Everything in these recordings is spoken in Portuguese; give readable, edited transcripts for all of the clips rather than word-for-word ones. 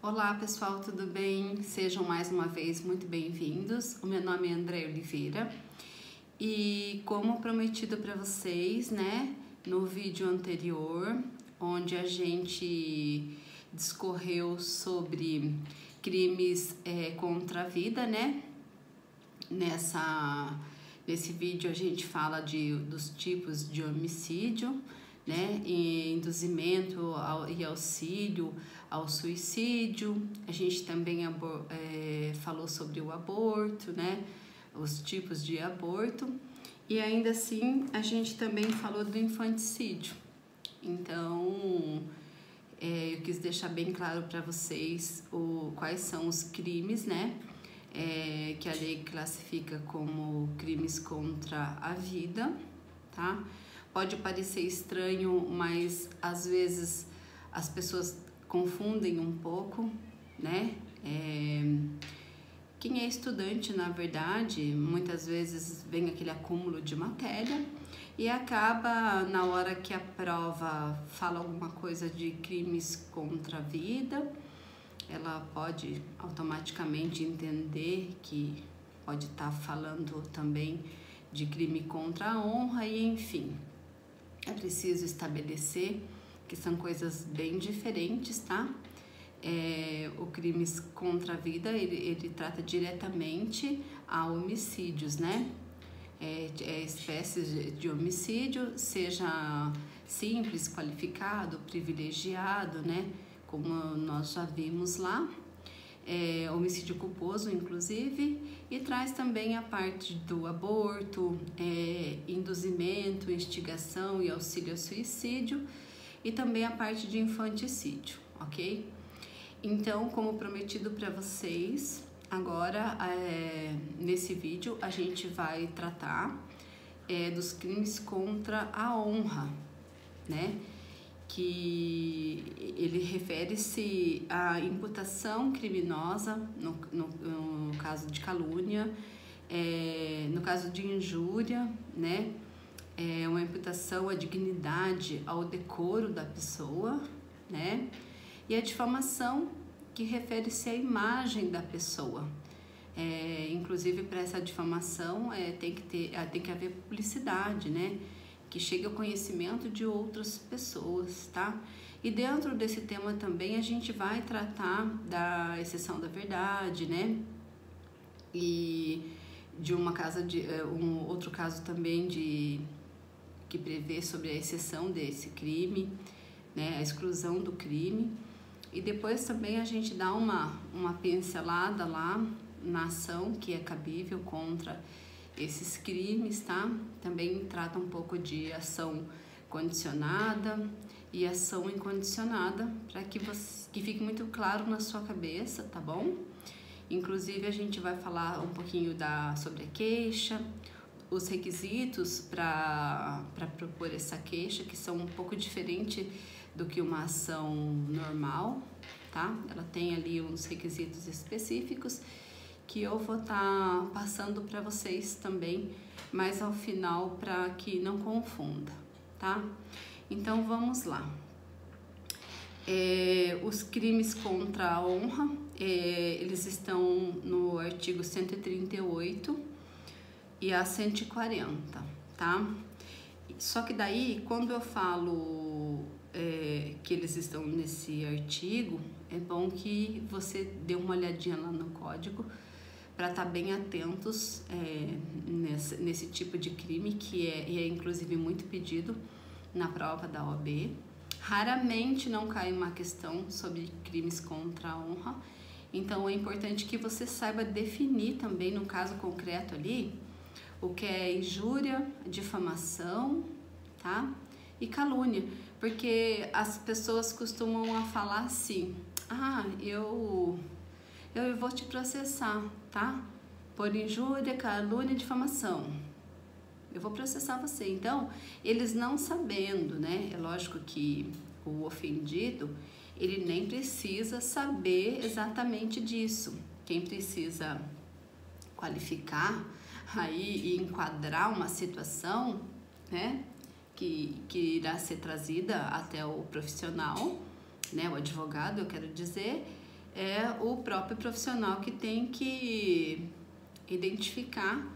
Olá pessoal, tudo bem? Sejam mais uma vez muito bem-vindos. O meu nome é André Oliveira e como prometido para vocês, né, no vídeo anterior, onde a gente discorreu sobre crimes contra a vida, né? Nesse vídeo a gente fala dos tipos de homicídio, né, e induzimento e auxílio ao suicídio. A gente também falou sobre o aborto, né, os tipos de aborto, e ainda assim a gente também falou do infanticídio. Então eu quis deixar bem claro para vocês quais são os crimes, né, que a lei classifica como crimes contra a vida, tá? Pode parecer estranho, mas às vezes as pessoas confundem um pouco, né? Quem é estudante, na verdade, muitas vezes vem aquele acúmulo de matéria e acaba, na hora que a prova fala alguma coisa de crimes contra a vida, ela pode automaticamente entender que pode estar falando também de crime contra a honra e enfim. É preciso estabelecer que são coisas bem diferentes, tá? O crimes contra a vida, ele trata diretamente a homicídios, né? Espécies de homicídio, seja simples, qualificado, privilegiado, né? Como nós já vimos lá, homicídio culposo, inclusive, e traz também a parte do aborto, induzimento, instigação e auxílio ao suicídio, e também a parte de infanticídio, ok? Então, como prometido para vocês, agora nesse vídeo a gente vai tratar dos crimes contra a honra, né? Que ele refere-se à imputação criminosa, no caso de calúnia, no caso de injúria, né? Uma imputação à dignidade, ao decoro da pessoa, né? E a difamação, que refere-se à imagem da pessoa. Inclusive, para essa difamação tem que haver publicidade, né? Que chegue ao conhecimento de outras pessoas, tá? E dentro desse tema também a gente vai tratar da exceção da verdade, né? E de outro caso também que prevê sobre a exceção desse crime, né? A exclusão do crime. E depois também a gente dá uma pincelada lá na ação que é cabível contra esses crimes, tá? Também trata um pouco de ação condicionada e ação incondicionada, para que fique muito claro na sua cabeça, tá bom? Inclusive a gente vai falar um pouquinho sobre a queixa, os requisitos para propor essa queixa, que são um pouco diferente do que uma ação normal, tá? Ela tem ali uns requisitos específicos que eu vou estar passando para vocês também, mas ao final, para que não confunda, tá? Então vamos lá. Os crimes contra a honra, eles estão no artigo 138 e a 140, tá? Só que daí, quando eu falo que eles estão nesse artigo, é bom que você dê uma olhadinha lá no código, para estar bem atentos nesse tipo de crime, que é inclusive muito pedido na prova da OAB. Raramente não cai uma questão sobre crimes contra a honra, então é importante que você saiba definir também, no caso concreto ali, o que é injúria, difamação, tá? E calúnia, porque as pessoas costumam a falar assim: eu vou te processar, tá? Por injúria, calúnia e difamação. Eu vou processar você. Então, eles não sabendo, né? É lógico que o ofendido, ele nem precisa saber exatamente disso. Quem precisa qualificar aí e enquadrar uma situação, né? Que irá ser trazida até o profissional, né? O advogado, eu quero dizer, é o próprio profissional que tem que identificar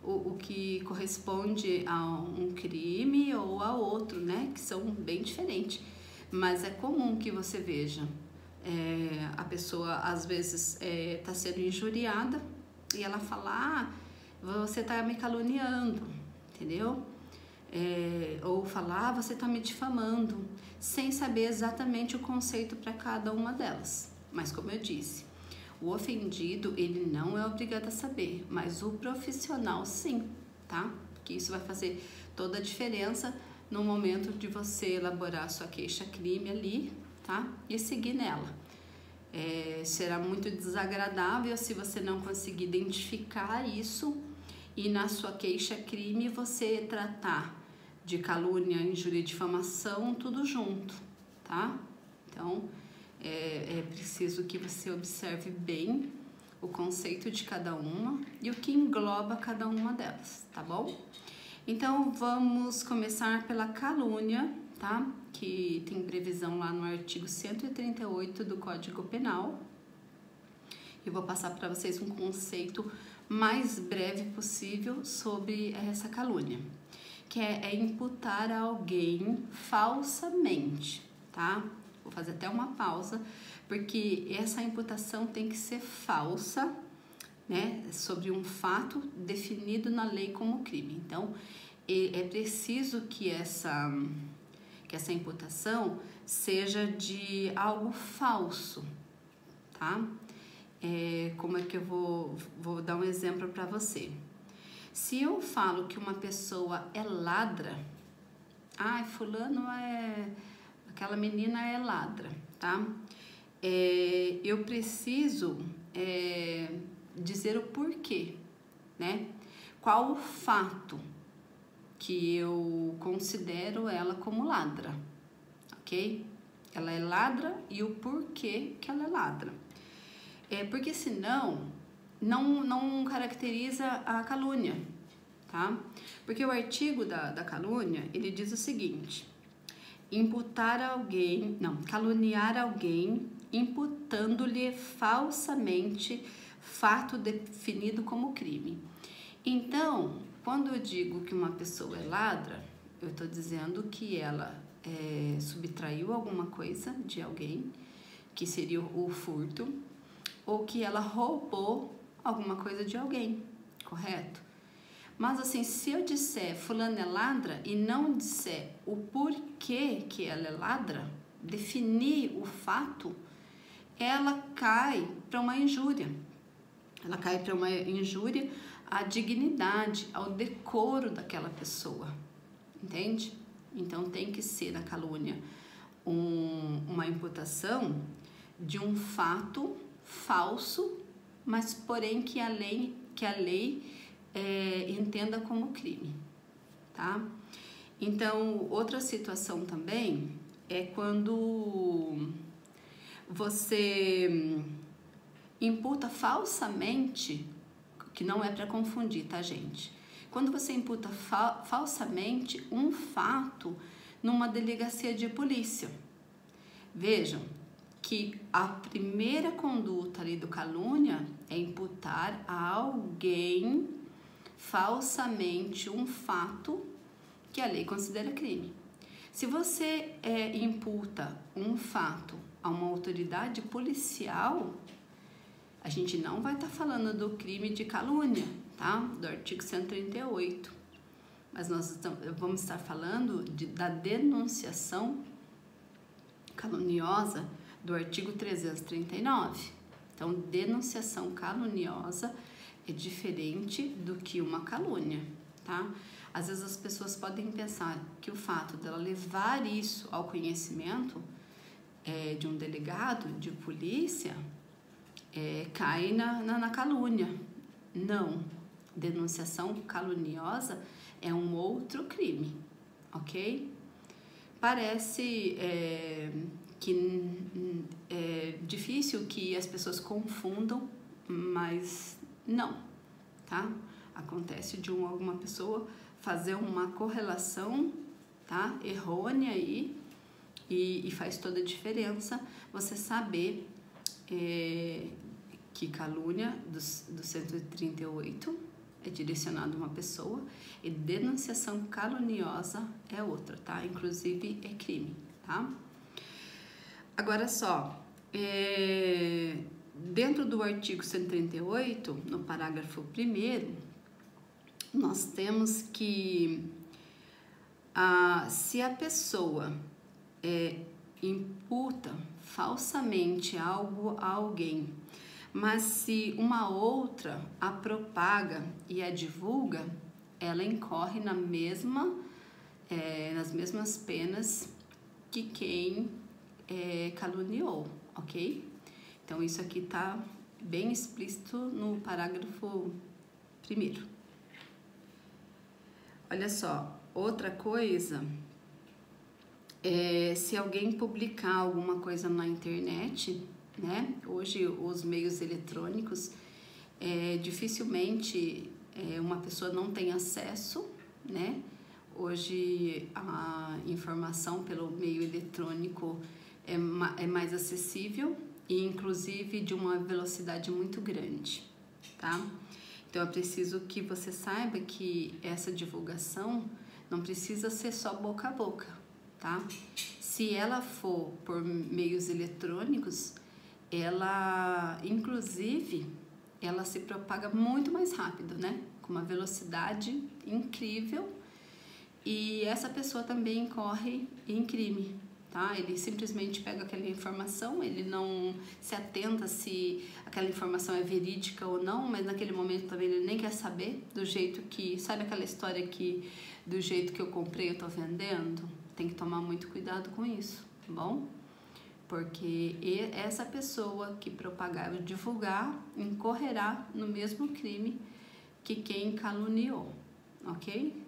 o que corresponde a um crime ou a outro, né? Que são bem diferentes. Mas é comum que você veja a pessoa às vezes tá sendo injuriada e ela fala, você tá me caluniando, entendeu? Ou falar, você tá me difamando, sem saber exatamente o conceito para cada uma delas. Mas como eu disse, o ofendido, ele não é obrigado a saber, mas o profissional sim, tá? Porque isso vai fazer toda a diferença no momento de você elaborar sua queixa-crime ali, tá? E seguir nela. Será muito desagradável se você não conseguir identificar isso e na sua queixa-crime você tratar de calúnia, injúria e difamação, tudo junto, tá? Então, é preciso que você observe bem o conceito de cada uma e o que engloba cada uma delas, tá bom? Então, vamos começar pela calúnia, tá? Que tem previsão lá no artigo 138 do Código Penal. Eu vou passar para vocês um conceito mais breve possível sobre essa calúnia, que é imputar a alguém falsamente, tá? Vou fazer até uma pausa, porque essa imputação tem que ser falsa, né? Sobre um fato definido na lei como crime. Então, é preciso que essa imputação seja de algo falso, tá? Como é que eu vou dar um exemplo para você? Se eu falo que uma pessoa é ladra, fulano aquela menina é ladra, tá? Eu preciso dizer o porquê, né? Qual o fato que eu considero ela como ladra, ok? Ela é ladra e o porquê que ela é ladra. Porque senão não caracteriza a calúnia, tá? Porque o artigo da calúnia, ele diz o seguinte: caluniar alguém imputando-lhe falsamente fato definido como crime. Então, quando eu digo que uma pessoa é ladra, eu estou dizendo que ela subtraiu alguma coisa de alguém, que seria o furto, ou que ela roubou alguma coisa de alguém, correto? Mas assim, se eu disser fulano é ladra e não disser o porquê que ela é ladra, definir o fato, ela cai para uma injúria. Ela cai para uma injúria à dignidade, ao decoro daquela pessoa, entende? Então tem que ser na calúnia uma imputação de um fato falso, mas porém que a lei entenda como crime, tá? Então, outra situação também é quando você imputa falsamente, que não é para confundir, tá, gente? Quando você imputa falsamente um fato numa delegacia de polícia. Vejam que a primeira conduta ali do calúnia é imputar a alguém falsamente um fato que a lei considera crime. Se você imputa um fato a uma autoridade policial, a gente não vai estar falando do crime de calúnia, tá? Do artigo 138. Mas nós vamos estar falando da denunciação caluniosa do artigo 339. Então, denunciação caluniosa é diferente do que uma calúnia, tá? Às vezes as pessoas podem pensar que o fato dela levar isso ao conhecimento de um delegado de polícia cai na calúnia. Não, denunciação caluniosa é um outro crime, ok? Parece que é difícil que as pessoas confundam, mas não, tá? Acontece de alguma pessoa fazer uma correlação, tá? Errônea aí, e faz toda a diferença você saber que calúnia do 138 é direcionado a uma pessoa e denunciação caluniosa é outra, tá? Inclusive é crime, tá? Agora só, dentro do artigo 138, no parágrafo 1º, nós temos que se a pessoa imputa falsamente algo a alguém, mas se uma outra a propaga e a divulga, ela incorre nas mesmas penas que quem caluniou, ok? Então, isso aqui tá bem explícito no parágrafo 1º. Olha só, outra coisa, se alguém publicar alguma coisa na internet, né? Hoje, os meios eletrônicos, dificilmente uma pessoa não tem acesso, né? Hoje, a informação pelo meio eletrônico é mais acessível e, inclusive, de uma velocidade muito grande, tá? Então, é preciso que você saiba que essa divulgação não precisa ser só boca a boca, tá? Se ela for por meios eletrônicos, ela, inclusive, ela se propaga muito mais rápido, né? Com uma velocidade incrível, e essa pessoa também incorre em crime, tá? Ele simplesmente pega aquela informação, ele não se atenta se aquela informação é verídica ou não, mas naquele momento também ele nem quer saber do jeito que... Sabe aquela história que do jeito que eu comprei eu tô vendendo? Tem que tomar muito cuidado com isso, tá bom? Porque essa pessoa que propagar ou divulgar incorrerá no mesmo crime que quem caluniou, ok?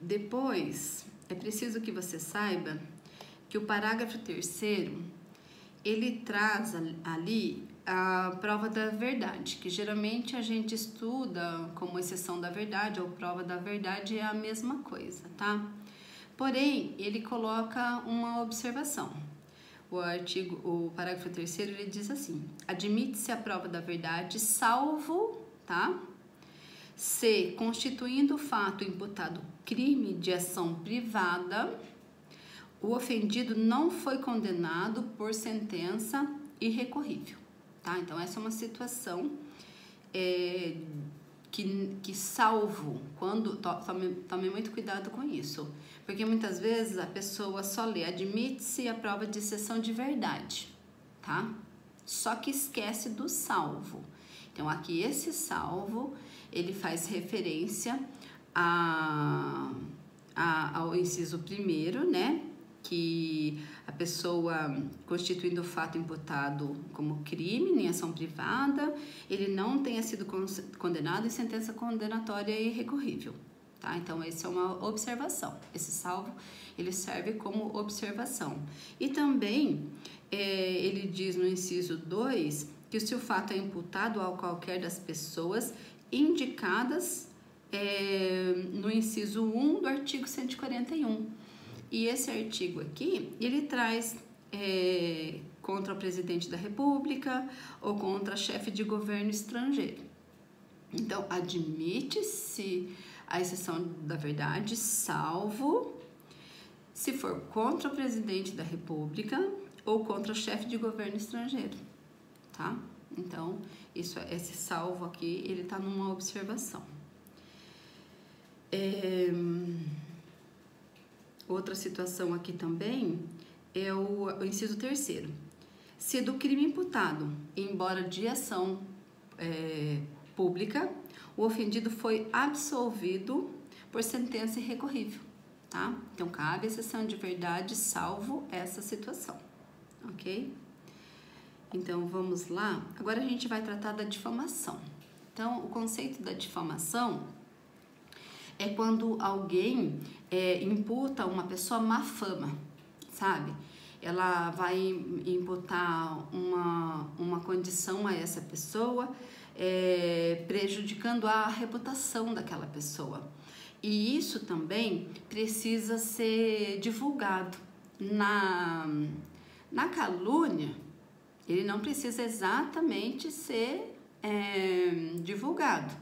Depois, é preciso que você saiba que o parágrafo 3º, ele traz ali a prova da verdade, que geralmente a gente estuda como exceção da verdade ou prova da verdade, é a mesma coisa, tá? Porém, ele coloca uma observação. O parágrafo 3º, ele diz assim: admite-se a prova da verdade, salvo, tá? Se, constituindo o fato imputado crime de ação privada, o ofendido não foi condenado por sentença irrecorrível, tá? Então, essa é uma situação que salvo, quando... Tome muito cuidado com isso, porque muitas vezes a pessoa só lê admite-se a prova de exceção de verdade, tá? Só que esquece do salvo. Então, aqui esse salvo, ele faz referência ao inciso 1º, né? Que a pessoa, constituindo o fato imputado como crime em ação privada, ele não tenha sido condenado em sentença condenatória irrecorrível, tá? Então, essa é uma observação. Esse salvo, ele serve como observação. E também, ele diz no inciso 2 que se o fato é imputado a qualquer das pessoas indicadas no inciso 1 do artigo 141. E esse artigo aqui, ele traz contra o presidente da República ou contra chefe de governo estrangeiro. Então, admite-se a exceção da verdade, salvo se for contra o presidente da República ou contra o chefe de governo estrangeiro, tá? Então, esse salvo aqui, ele tá numa observação. Outra situação aqui também é o inciso 3º. Se do crime imputado, embora de ação pública, o ofendido foi absolvido por sentença irrecorrível, tá? Então, cabe exceção de verdade, salvo essa situação, ok? Então, vamos lá. Agora, a gente vai tratar da difamação. Então, o conceito da difamação é quando alguém imputa a uma pessoa má fama, sabe? Ela vai imputar uma condição a essa pessoa, prejudicando a reputação daquela pessoa. E isso também precisa ser divulgado Na calúnia, ele não precisa exatamente ser divulgado.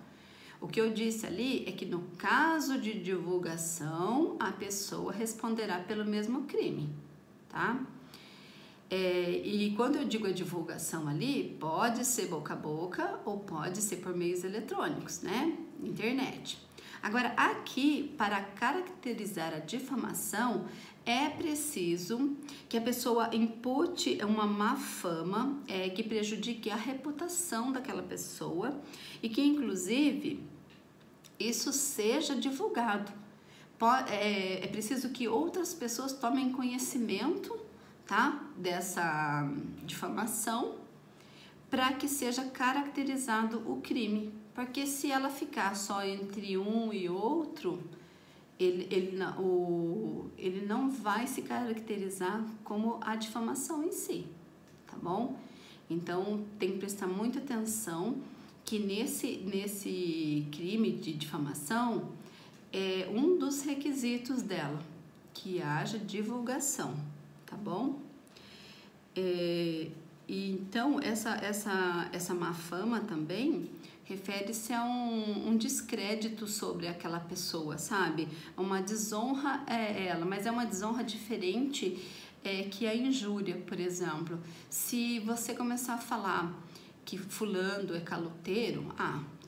O que eu disse ali é que no caso de divulgação, a pessoa responderá pelo mesmo crime, tá? E quando eu digo a divulgação ali, pode ser boca a boca ou pode ser por meios eletrônicos, né? Internet. Agora, aqui, para caracterizar a difamação, é preciso que a pessoa impute uma má fama que prejudique a reputação daquela pessoa e que, inclusive, isso seja divulgado. É preciso que outras pessoas tomem conhecimento, tá, dessa difamação para que seja caracterizado o crime. Porque se ela ficar só entre um e outro, ele não vai se caracterizar como a difamação em si, tá bom? Então, tem que prestar muita atenção que nesse crime de difamação, é um dos requisitos dela, que haja divulgação, tá bom? E então, essa má fama também refere-se a um descrédito sobre aquela pessoa, sabe? Uma desonra é ela, mas é uma desonra diferente que a injúria, por exemplo. Se você começar a falar que fulano é caloteiro,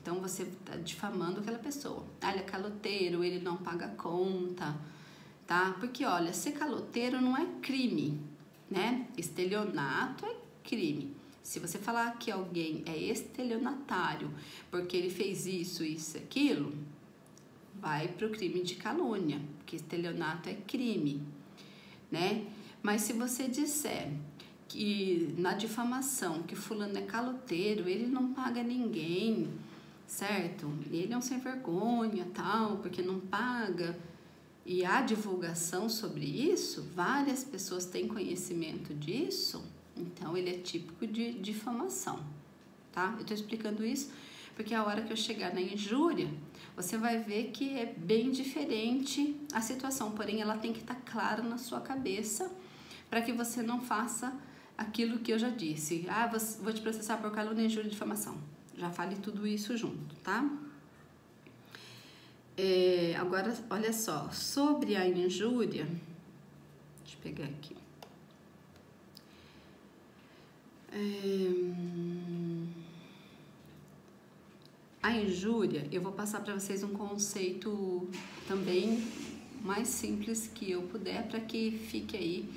então você está difamando aquela pessoa. Ele é caloteiro, ele não paga conta, tá? Porque, olha, ser caloteiro não é crime, né? Estelionato é crime. Se você falar que alguém é estelionatário porque ele fez isso, isso, aquilo, vai para o crime de calúnia, porque estelionato é crime, né? Mas se você disser que na difamação que fulano é caloteiro, ele não paga ninguém, certo? Ele é um sem vergonha, tal, porque não paga, e há divulgação sobre isso, várias pessoas têm conhecimento disso, então ele é típico de difamação, tá? Eu tô explicando isso porque a hora que eu chegar na injúria, você vai ver que é bem diferente a situação, porém ela tem que estar clara na sua cabeça para que você não faça aquilo que eu já disse. Vou te processar por calúnia, injúria e difamação. Já fale tudo isso junto, tá? Agora, olha só, sobre a injúria, deixa eu pegar aqui. A injúria, eu vou passar para vocês um conceito também mais simples que eu puder, para que fique aí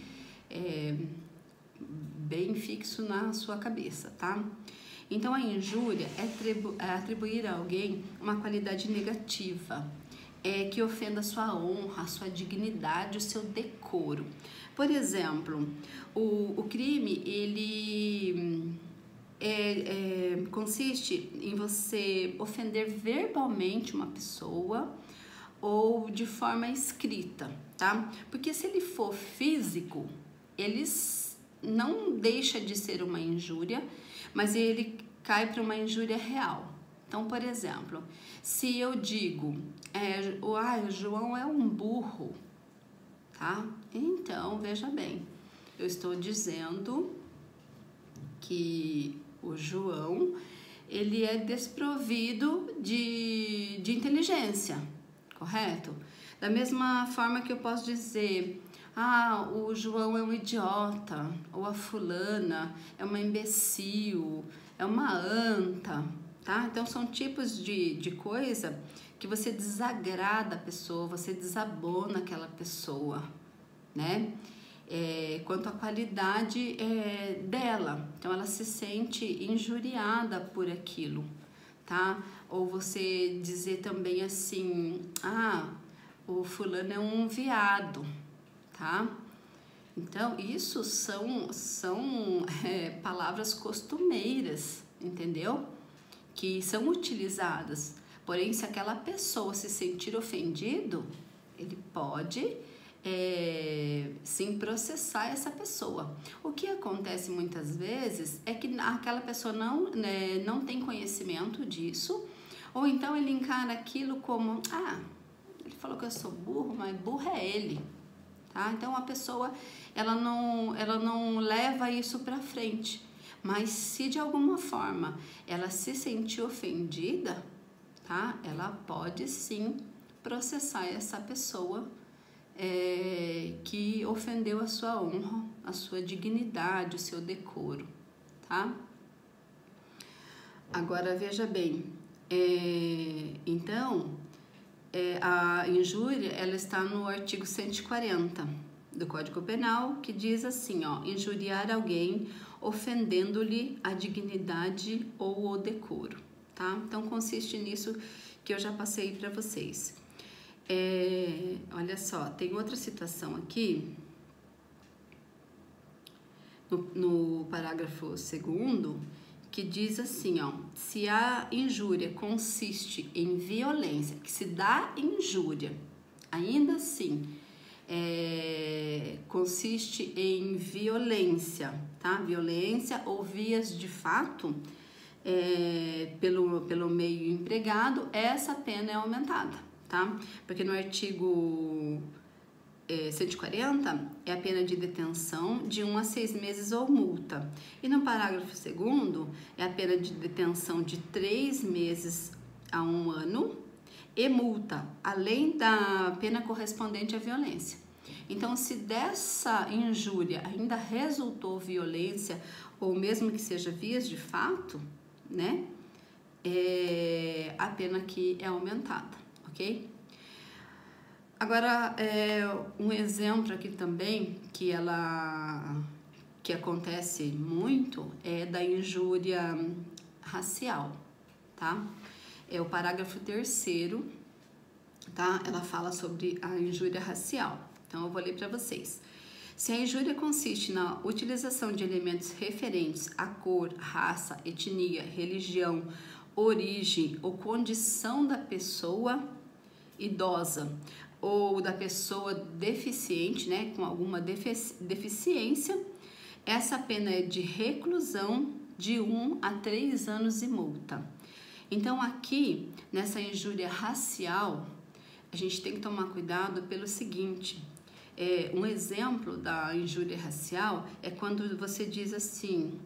bem fixo na sua cabeça, tá? Então, a injúria é atribuir a alguém uma qualidade negativa, que ofenda a sua honra, a sua dignidade, o seu decoro. Por exemplo, o crime, ele consiste em você ofender verbalmente uma pessoa ou de forma escrita, tá? Porque se ele for físico, eles não deixa de ser uma injúria, mas ele cai para uma injúria real. Então, por exemplo, se eu digo, o João é um burro, tá? Então, veja bem, eu estou dizendo que o João, ele é desprovido de inteligência, correto? Da mesma forma que eu posso dizer, o João é um idiota, ou a fulana é uma imbecil, é uma anta, tá? Então, são tipos de coisa que você desagrada a pessoa, você desabona aquela pessoa, né? Quanto à qualidade dela, então ela se sente injuriada por aquilo, tá? Ou você dizer também assim, o fulano é um viado, tá? Então, isso são palavras costumeiras, entendeu? Que são utilizadas. Porém, se aquela pessoa se sentir ofendido, ele pode sim processar essa pessoa. O que acontece muitas vezes é que aquela pessoa não tem conhecimento disso, ou então ele encara aquilo como, ele falou que eu sou burro, mas burro é ele. tá? Então a pessoa ela não leva isso para frente, mas se de alguma forma ela se sentir ofendida, tá? Ela pode sim processar essa pessoa que ofendeu a sua honra, a sua dignidade, o seu decoro, tá? Agora veja bem, então a injúria ela está no artigo 140 do Código Penal, que diz assim, ó, injuriar alguém ofendendo-lhe a dignidade ou o decoro, tá? Então consiste nisso que eu já passei para vocês. Olha só, tem outra situação aqui no parágrafo 2º que diz assim, ó, se a injúria consiste em violência, que se dá injúria, ainda assim consiste em violência, tá? Violência ou vias de fato pelo meio empregado, essa pena é aumentada, tá? Porque no artigo 140 é a pena de detenção de 1 a 6 meses ou multa. E no parágrafo 2º é a pena de detenção de 3 meses a 1 ano e multa, além da pena correspondente à violência. Então, se dessa injúria ainda resultou violência, ou mesmo que seja vias de fato, né, a pena aqui é aumentada, ok? Agora, um exemplo aqui também que acontece muito é da injúria racial, tá? É o parágrafo 3º, tá? Ela fala sobre a injúria racial. Então, eu vou ler para vocês. Se a injúria consiste na utilização de elementos referentes à cor, raça, etnia, religião, origem ou condição da pessoa idosa ou da pessoa deficiente, né, com alguma deficiência, essa pena é de reclusão de 1 a 3 anos e multa. Então, aqui, nessa injúria racial, a gente tem que tomar cuidado pelo seguinte, um exemplo da injúria racial é quando você diz assim,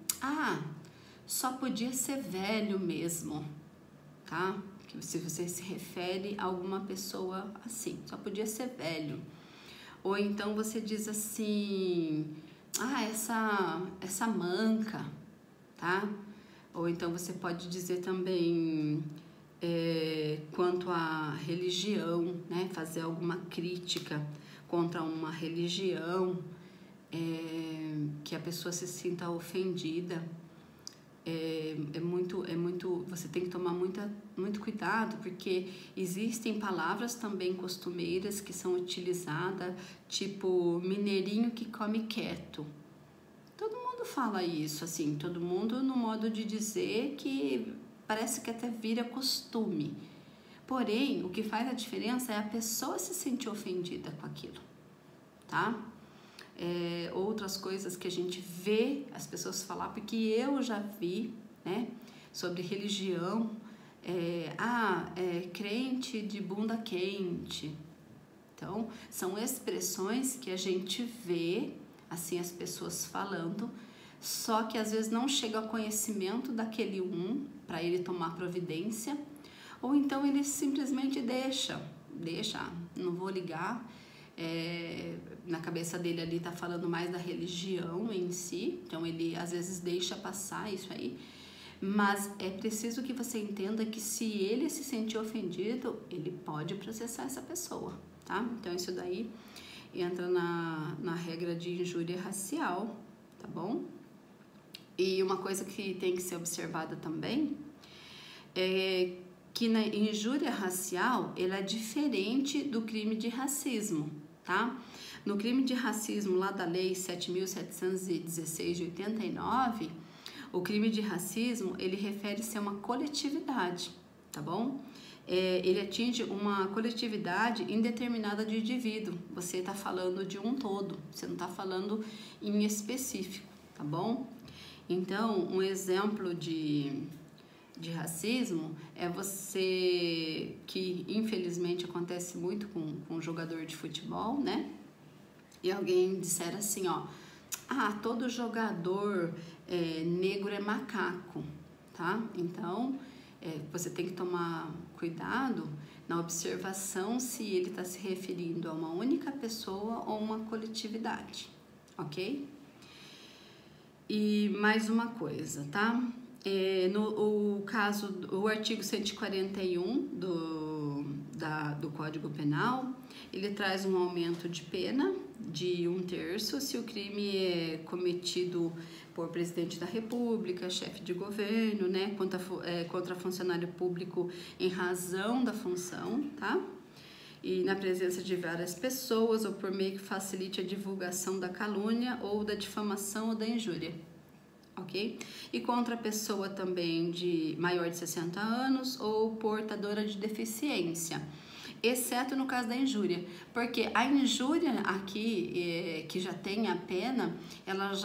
só podia ser velho mesmo, tá? Se você se refere a alguma pessoa assim, só podia ser velho. Ou então você diz assim, essa manca, tá? Ou então você pode dizer também quanto à religião, né? Fazer alguma crítica contra uma religião que a pessoa se sinta ofendida. Você tem que tomar muito cuidado, porque existem palavras também costumeiras que são utilizadas, tipo mineirinho que come quieto. Todo mundo fala isso, assim, todo mundo no modo de dizer que parece que até vira costume. Porém, o que faz a diferença é a pessoa se sentir ofendida com aquilo, tá? Outras coisas que a gente vê as pessoas falar, porque eu já vi, né, sobre religião, crente de bunda quente. Então, são expressões que a gente vê, assim, as pessoas falando, só que às vezes não chega ao conhecimento daquele para ele tomar providência, ou então ele simplesmente deixa, não vou ligar. Na cabeça dele ali tá falando mais da religião em si, então ele às vezes deixa passar isso aí, mas é preciso que você entenda que se ele se sentir ofendido, ele pode processar essa pessoa, tá? Então isso daí entra na regra de injúria racial, tá bom? E uma coisa que tem que ser observada também é que na injúria racial, ela é diferente do crime de racismo, tá? No crime de racismo, lá da lei 7.716 de 89, o crime de racismo, ele refere-se a uma coletividade, tá bom? Ele atinge uma coletividade indeterminada de indivíduo. Você está falando de um todo, você não está falando em específico, tá bom? Então, um exemplo de racismo é você, que infelizmente acontece muito com jogador de futebol, né? e alguém disser assim, ó, ah, todo jogador negro é macaco, tá? Então, você tem que tomar cuidado na observação se ele está se referindo a uma única pessoa ou uma coletividade, ok? E mais uma coisa, tá? O artigo 141 do Código Penal, ele traz um aumento de pena de 1/3 se o crime é cometido por presidente da República, chefe de governo, né, contra funcionário público em razão da função, tá? E na presença de várias pessoas ou por meio que facilite a divulgação da calúnia ou da difamação ou da injúria. Ok? E contra a pessoa também de maior de 60 anos ou portadora de deficiência, exceto no caso da injúria, porque a injúria aqui, que já tem a pena,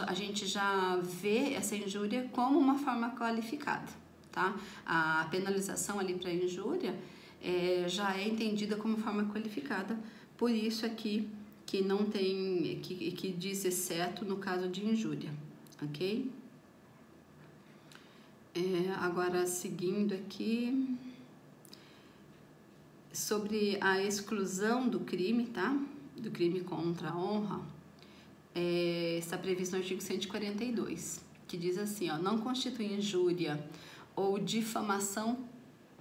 a gente já vê essa injúria como uma forma qualificada, tá? A penalização ali para injúria já é entendida como forma qualificada, por isso aqui que não tem, que diz exceto no caso de injúria, ok? Agora, seguindo aqui, sobre a exclusão do crime, tá? Do crime contra a honra, está previsto no artigo 142, que diz assim, ó, não constitui injúria ou difamação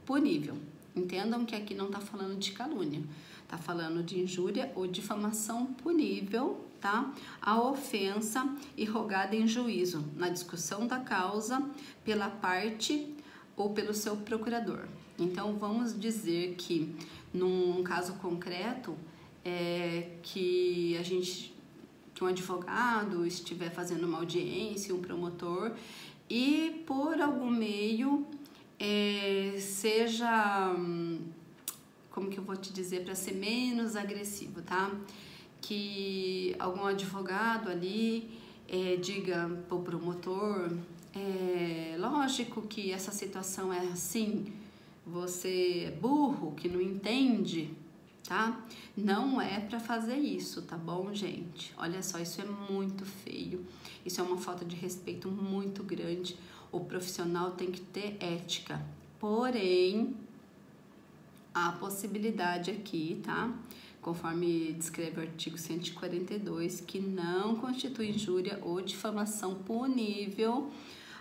punível. Entendam que aqui não está falando de calúnia, está falando de injúria ou difamação punível, tá? A ofensa irrogada em juízo, na discussão da causa, pela parte ou pelo seu procurador. Então, vamos dizer que, num caso concreto, que um advogado estiver fazendo uma audiência, um promotor, e por algum meio seja, como que eu vou te dizer, para ser menos agressivo, tá? Que algum advogado ali diga para o promotor, lógico que essa situação é assim, você é burro, que não entende, tá? Não é para fazer isso, tá bom, gente? Olha só, isso é muito feio, isso é uma falta de respeito muito grande. O profissional tem que ter ética, porém, há possibilidade aqui, tá? Conforme descreve o artigo 142, que não constitui injúria ou difamação punível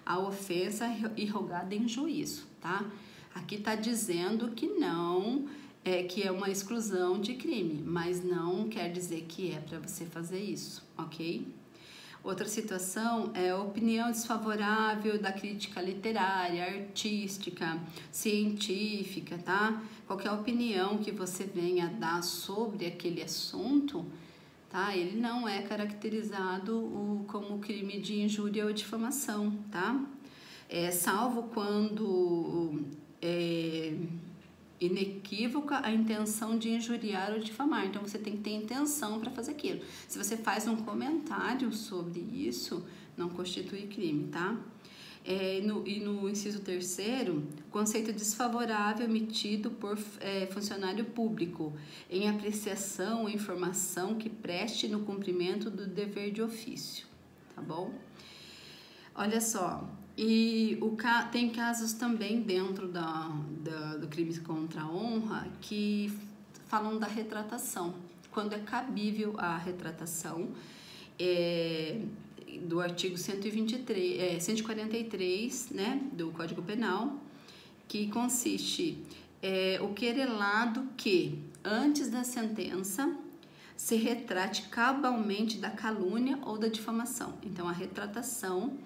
a ofensa irrogada em juízo, tá? Aqui está dizendo que não, que é uma exclusão de crime, mas não quer dizer que é para você fazer isso, ok? Outra situação é a opinião desfavorável da crítica literária, artística, científica, tá? Qualquer opinião que você venha dar sobre aquele assunto, tá? Ele não é caracterizado como crime de injúria ou difamação, tá? Salvo quando inequívoca a intenção de injuriar ou difamar. Então, você tem que ter intenção para fazer aquilo. Se você faz um comentário sobre isso, não constitui crime, tá? E no inciso 3º, conceito desfavorável emitido por funcionário público em apreciação ou informação que preste no cumprimento do dever de ofício, tá bom? Olha só, e tem casos também dentro do crime contra a honra que falam da retratação, quando é cabível a retratação, do artigo 143, né, do Código Penal, que consiste o querelado que, antes da sentença, se retrate cabalmente da calúnia ou da difamação. Então, a retratação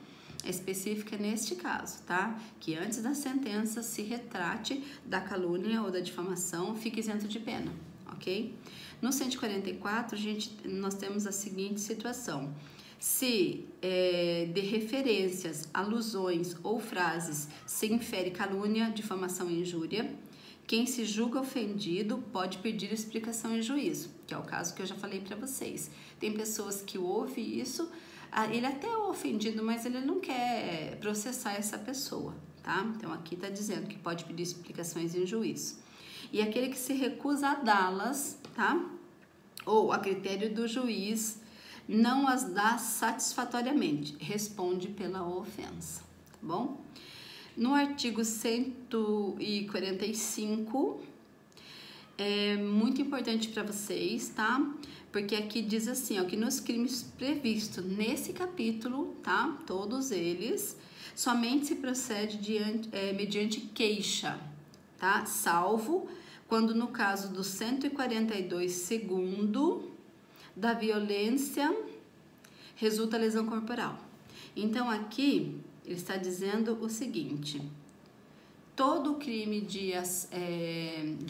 específica neste caso, tá? Que antes da sentença se retrate da calúnia ou da difamação, fique isento de pena, ok? No 144, nós temos a seguinte situação. Se de referências, alusões ou frases se infere calúnia, difamação e injúria, quem se julga ofendido pode pedir explicação em juízo, que é o caso que eu já falei para vocês. Tem pessoas que ouvem isso, ele até é ofendido, mas ele não quer processar essa pessoa, tá? Então, aqui tá dizendo que pode pedir explicações em juízo. E aquele que se recusa a dá-las, tá? Ou a critério do juiz não as dá satisfatoriamente, responde pela ofensa, tá bom? No artigo 145, é muito importante para vocês, tá? Porque aqui diz assim, ó, que nos crimes previstos nesse capítulo, tá? Todos eles, somente se procede mediante queixa, tá? Salvo quando no caso do 142 segundo da violência resulta lesão corporal. Então aqui ele está dizendo o seguinte: todo crime de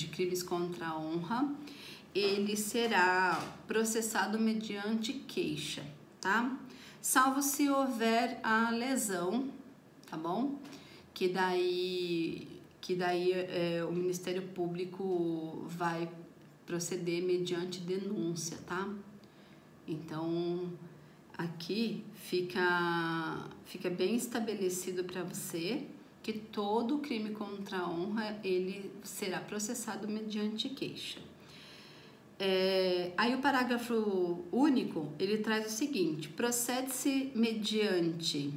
crimes contra a honra, ele será processado mediante queixa, tá? Salvo se houver a lesão, tá bom? Que daí o Ministério Público vai proceder mediante denúncia, tá? Então, aqui fica bem estabelecido para você que todo crime contra a honra, ele será processado mediante queixa. Aí o parágrafo único, ele traz o seguinte: procede-se mediante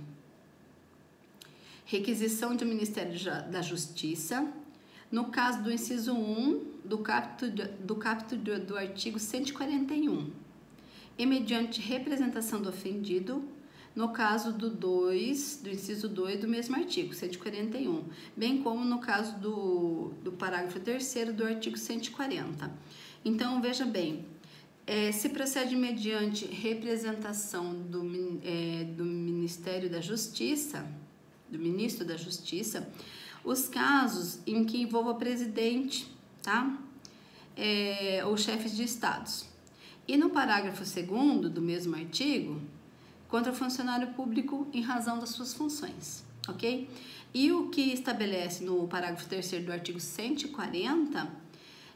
requisição do Ministério da Justiça, no caso do inciso 1 do caput do artigo 141, e mediante representação do ofendido, no caso do inciso 2 do mesmo artigo, 141, bem como no caso do parágrafo 3º do artigo 140. Então, veja bem, se procede mediante representação do Ministério da Justiça, do Ministro da Justiça, os casos em que envolva presidente, tá? Ou chefes de estados. E no parágrafo 2º do mesmo artigo, contra o funcionário público em razão das suas funções, ok? E o que estabelece no parágrafo 3º do artigo 140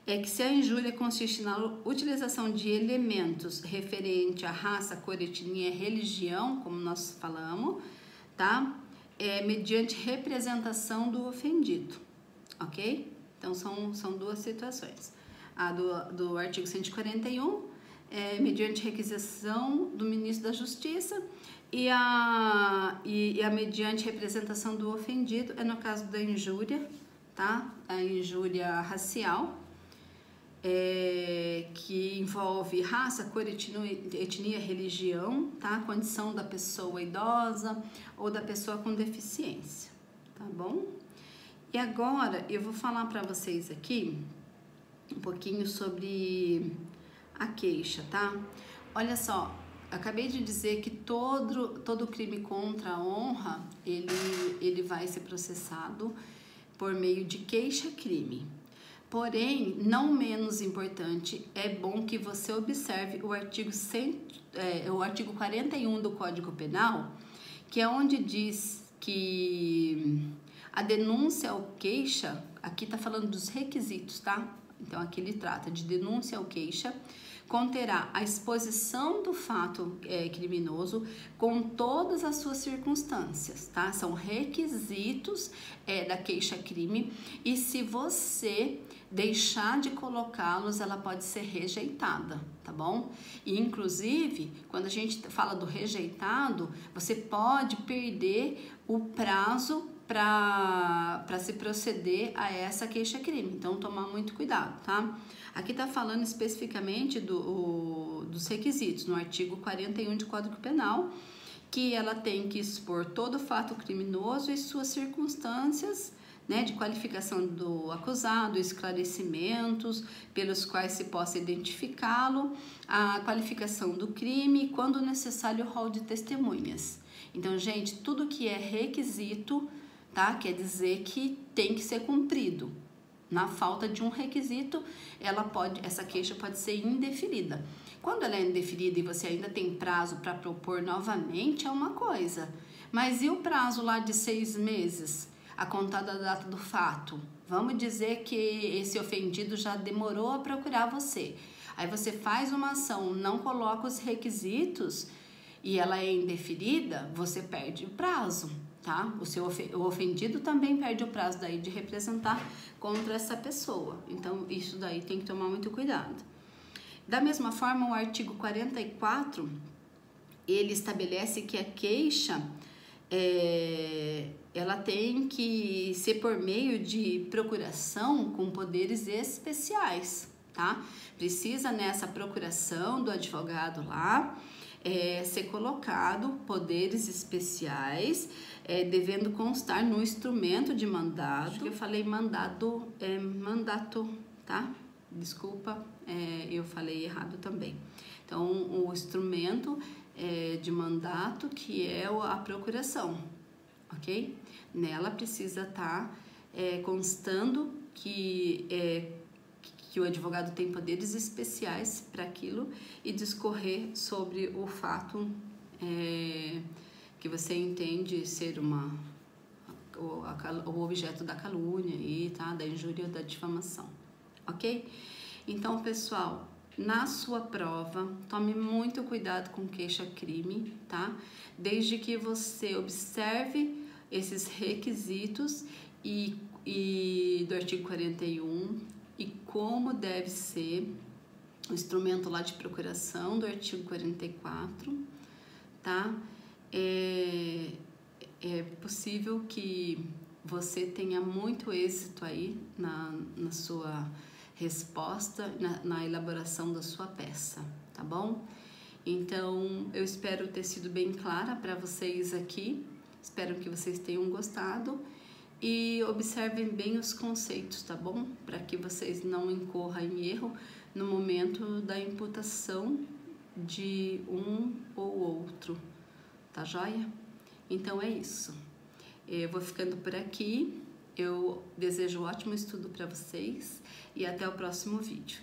é que se a injúria consiste na utilização de elementos referente à raça, cor, etnia, religião, como nós falamos, tá? Mediante representação do ofendido, ok? Então, são duas situações. A do artigo 141 mediante requisição do Ministro da Justiça e a mediante representação do ofendido no caso da injúria, tá? A injúria racial, que envolve raça, cor, etnia, religião, tá? Condição da pessoa idosa ou da pessoa com deficiência, tá bom? E agora eu vou falar para vocês aqui um pouquinho sobre a queixa, tá? Olha só, acabei de dizer que todo crime contra a honra, ele vai ser processado por meio de queixa-crime. Porém, não menos importante, é bom que você observe o artigo 41 do Código Penal, que é onde diz que a denúncia ou queixa, aqui tá falando dos requisitos, tá? Então, aqui ele trata de denúncia ou queixa, conterá a exposição do fato criminoso com todas as suas circunstâncias, tá? São requisitos da queixa-crime, e se você deixar de colocá-los, ela pode ser rejeitada, tá bom? E, inclusive, quando a gente fala do rejeitado, você pode perder o prazo para se proceder a essa queixa-crime. Então, tomar muito cuidado, tá? Aqui tá falando especificamente dos requisitos, no artigo 41 do Código Penal, que ela tem que expor todo o fato criminoso e suas circunstâncias, né, de qualificação do acusado, esclarecimentos pelos quais se possa identificá-lo, a qualificação do crime, quando necessário, o rol de testemunhas. Então, gente, tudo que é requisito, tá, quer dizer que tem que ser cumprido. Na falta de um requisito, essa queixa pode ser indeferida. Quando ela é indeferida e você ainda tem prazo para propor novamente, é uma coisa. Mas e o prazo lá de 6 meses, a contar da data do fato? Vamos dizer que esse ofendido já demorou a procurar você. Aí você faz uma ação, não coloca os requisitos e ela é indeferida, você perde o prazo, tá? O ofendido também perde o prazo daí de representar contra essa pessoa. Então, isso daí tem que tomar muito cuidado. Da mesma forma, o artigo 44 ele estabelece que a queixa ela tem que ser por meio de procuração com poderes especiais, tá? Precisa nessa procuração do advogado lá ser colocado poderes especiais, devendo constar no instrumento de mandado. Acho que eu falei mandado, mandato, tá? Desculpa, eu falei errado também. Então, o instrumento de mandato, que é a procuração, ok? Nela precisa estar constando que o advogado tem poderes especiais para aquilo e discorrer sobre o fato que você entende ser o objeto da calúnia e, tá? Da injúria ou da difamação, ok? Então, pessoal, na sua prova, tome muito cuidado com queixa-crime, tá? Desde que você observe esses requisitos e do artigo 41 e como deve ser o instrumento lá de procuração do artigo 44, tá? É possível que você tenha muito êxito aí na sua resposta, na elaboração da sua peça, tá bom? Então, eu espero ter sido bem clara para vocês aqui, espero que vocês tenham gostado e observem bem os conceitos, tá bom? Para que vocês não incorram em erro no momento da imputação de um ou outro, tá joia? Então é isso. Eu vou ficando por aqui. Eu desejo um ótimo estudo para vocês e até o próximo vídeo.